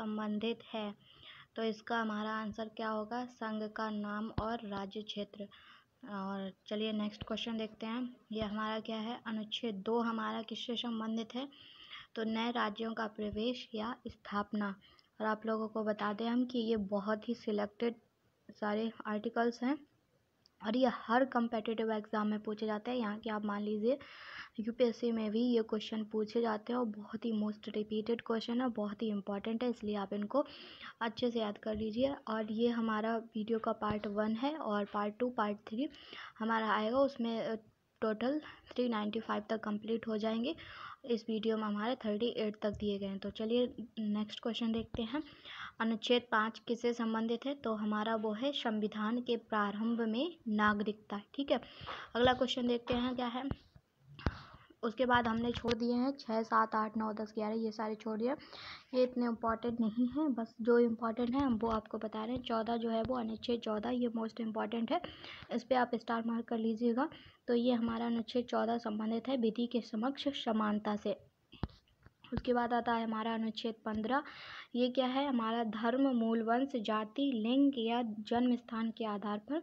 संबंधित है? तो इसका हमारा आंसर क्या होगा? संघ का नाम और राज्य क्षेत्र। और चलिए नेक्स्ट क्वेश्चन देखते हैं। ये हमारा क्या है? अनुच्छेद 2 हमारा किससे संबंधित है? तो नए राज्यों का प्रवेश या स्थापना। और आप लोगों को बता दें हम कि ये बहुत ही सिलेक्टेड सारे आर्टिकल्स हैं और ये हर कम्पिटिटिव एग्ज़ाम में पूछे जाते हैं। यहाँ के आप मान लीजिए यूपीएससी में भी ये क्वेश्चन पूछे जाते हैं और बहुत ही मोस्ट रिपीटेड क्वेश्चन है, बहुत ही इंपॉर्टेंट है, इसलिए आप इनको अच्छे से याद कर लीजिए। और ये हमारा वीडियो का पार्ट 1 है और पार्ट 2 पार्ट 3 हमारा आएगा, उसमें टोटल 395 तक कंप्लीट हो जाएंगे। इस वीडियो में हमारे 38 तक दिए गए हैं। तो चलिए नेक्स्ट क्वेश्चन देखते हैं। अनुच्छेद 5 किससे संबंधित है? तो हमारा वो है संविधान के प्रारंभ में नागरिकता। ठीक है, अगला क्वेश्चन देखते हैं क्या है। उसके बाद हमने छोड़ दिए हैं 6, 7, 8, 9, 10, 11 ये सारे छोड़ दिए, ये इतने इम्पॉर्टेंट नहीं है, बस जो इम्पॉर्टेंट है हम वो आपको बता रहे हैं। 14 जो है वो अनुच्छेद 14 ये मोस्ट इम्पॉर्टेंट है, इस पर आप स्टार मार्क कर लीजिएगा। तो ये हमारा अनुच्छेद 14 संबंधित है विधि के समक्ष समानता से। उसके बाद आता है हमारा अनुच्छेद 15, ये क्या है? हमारा धर्म, मूल वंश, जाति, लिंग या जन्म स्थान के आधार पर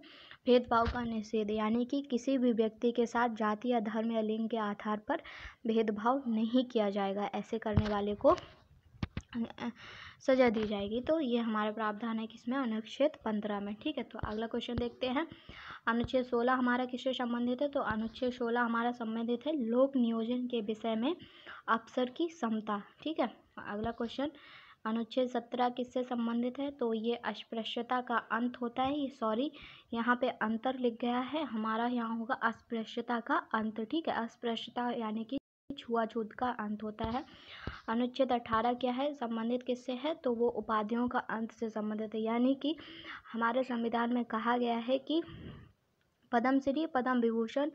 भेदभाव का निषेध, यानी कि किसी भी व्यक्ति के साथ जाति या धर्म या लिंग के आधार पर भेदभाव नहीं किया जाएगा, ऐसे करने वाले को सजा दी जाएगी। तो ये हमारा प्रावधान है किसमें? अनुच्छेद 15 में। ठीक है, तो अगला क्वेश्चन देखते हैं। अनुच्छेद 16 हमारा किससे संबंधित है? तो अनुच्छेद 16 हमारा संबंधित है लोक नियोजन के विषय में अफसर की समता। ठीक है, अगला क्वेश्चन अनुच्छेद 17 किससे संबंधित है? तो ये अस्पृश्यता का अंत होता है, ये सॉरी यहाँ पे अंतर लिख गया है, हमारा यहाँ होगा अस्पृश्यता का अंत। ठीक है, अस्पृश्यता यानी कि छुआछूत का अंत होता है। अनुच्छेद 18 क्या है? संबंधित किससे है? तो वो उपाधियों का अंत से संबंधित है, यानी कि हमारे संविधान में कहा गया है कि पद्मश्री, पद्म विभूषण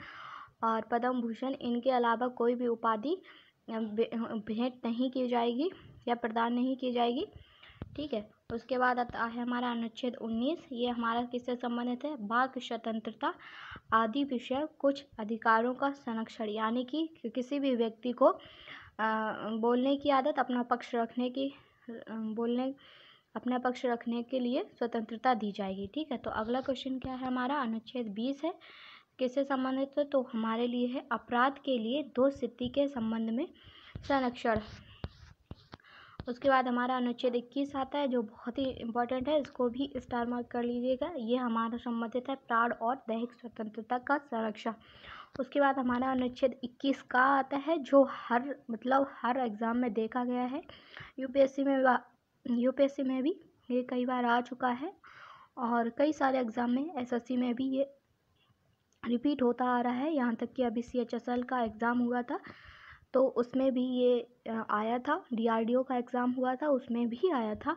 और पद्म भूषण इनके अलावा कोई भी उपाधि भेंट नहीं की जाएगी या प्रदान नहीं की जाएगी। ठीक है, उसके बाद आता है हमारा अनुच्छेद 19, ये हमारा किससे संबंधित है? वाक स्वतंत्रता आदि विषय कुछ अधिकारों का संरक्षण, यानी कि किसी भी व्यक्ति को बोलने की आदत, अपना पक्ष रखने के लिए स्वतंत्रता दी जाएगी। ठीक है, तो अगला क्वेश्चन क्या है हमारा? अनुच्छेद 20 है, किससे संबंधित है? तो हमारे लिए है अपराध के लिए दोषसिद्धि के संबंध में संरक्षण। उसके बाद हमारा अनुच्छेद 21 आता है जो बहुत ही इम्पोर्टेंट है, इसको भी स्टार मार्क कर लीजिएगा। ये हमारा संबंधित है प्राण और दैहिक स्वतंत्रता का संरक्षण। उसके बाद हमारा अनुच्छेद 21 का आता है जो हर एग्ज़ाम में देखा गया है, यूपीएससी में भी ये कई बार आ चुका है और कई सारे एग्ज़ाम में एसएससी में भी ये रिपीट होता आ रहा है। यहाँ तक कि अभी CHSL का एग्ज़ाम हुआ था तो उसमें भी ये आया था, DRDO का एग्ज़ाम हुआ था उसमें भी आया था।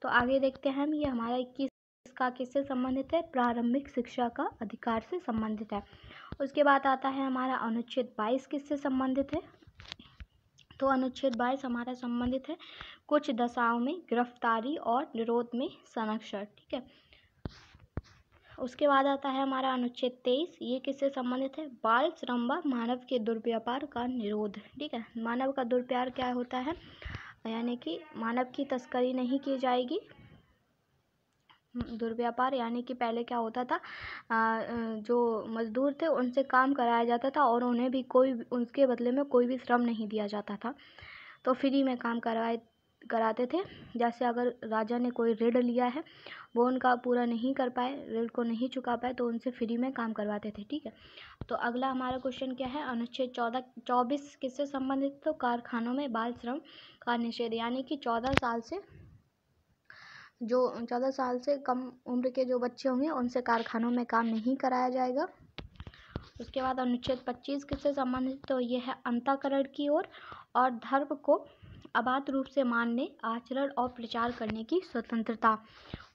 तो आगे देखते हैं हम, ये हमारा 21 का किससे संबंधित है? प्रारंभिक शिक्षा का अधिकार से संबंधित है। उसके बाद आता है हमारा अनुच्छेद 22 किससे संबंधित है? तो अनुच्छेद 22 हमारा संबंधित है कुछ दशाओं में गिरफ्तारी और निरोध में संरक्षण। ठीक है, उसके बाद आता है हमारा अनुच्छेद 23, ये किससे संबंधित है? बाल श्रम व मानव के दुर्व्यापार का निरोध। ठीक है, मानव का दुर्व्यापार क्या होता है? यानी कि मानव की तस्करी नहीं की जाएगी। दुर्व्यापार यानी कि पहले क्या होता था, जो मजदूर थे उनसे काम कराया जाता था और उन्हें भी उनके बदले में कोई भी श्रम नहीं दिया जाता था, तो फ्री में काम कराते थे। जैसे अगर राजा ने कोई ऋण लिया है, वो उनका पूरा नहीं कर पाए, ऋण को नहीं चुका पाए, तो उनसे फ्री में काम करवाते थे। ठीक है, तो अगला हमारा क्वेश्चन क्या है? अनुच्छेद 24 किससे संबंधित? तो कारखानों में बाल श्रम का निषेध, यानी कि 14 साल से कम उम्र के जो बच्चे होंगे उनसे कारखानों में काम नहीं कराया जाएगा। उसके बाद अनुच्छेद 25 किससे संबंधित? तो ये है अंतःकरण की ओर और धर्म को अबाध रूप से मानने, आचरण और प्रचार करने की स्वतंत्रता।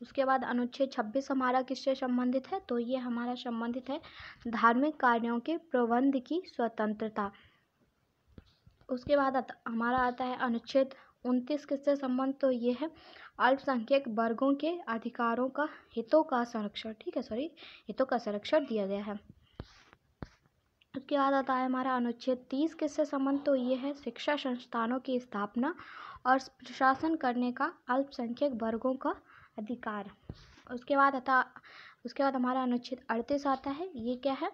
उसके बाद अनुच्छेद 26 हमारा किससे संबंधित है? तो ये हमारा संबंधित है धार्मिक कार्यों के प्रबंध की स्वतंत्रता। उसके बाद हमारा आता है अनुच्छेद 29 किससे संबंध? तो ये है अल्पसंख्यक वर्गों के अधिकारों का हितों का संरक्षण। ठीक है, हितों का संरक्षण दिया गया है। उसके बाद आता है हमारा अनुच्छेद 30 किससे संबंध? तो ये है शिक्षा संस्थानों की स्थापना और प्रशासन करने का अल्पसंख्यक वर्गों का अधिकार। उसके बाद हमारा अनुच्छेद 38 आता है। ये क्या है?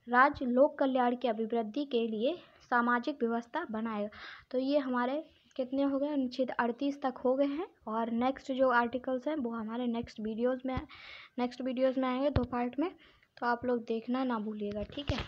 राज्य लोक कल्याण की अभिवृद्धि के लिए सामाजिक व्यवस्था बनाएगा। तो ये हमारे कितने हो गए? अनुच्छेद 38 तक हो गए हैं। और नेक्स्ट जो आर्टिकल्स हैं वो हमारे नेक्स्ट वीडियोज़ में आएंगे 2 पार्ट में। तो आप लोग देखना ना भूलिएगा, ठीक है।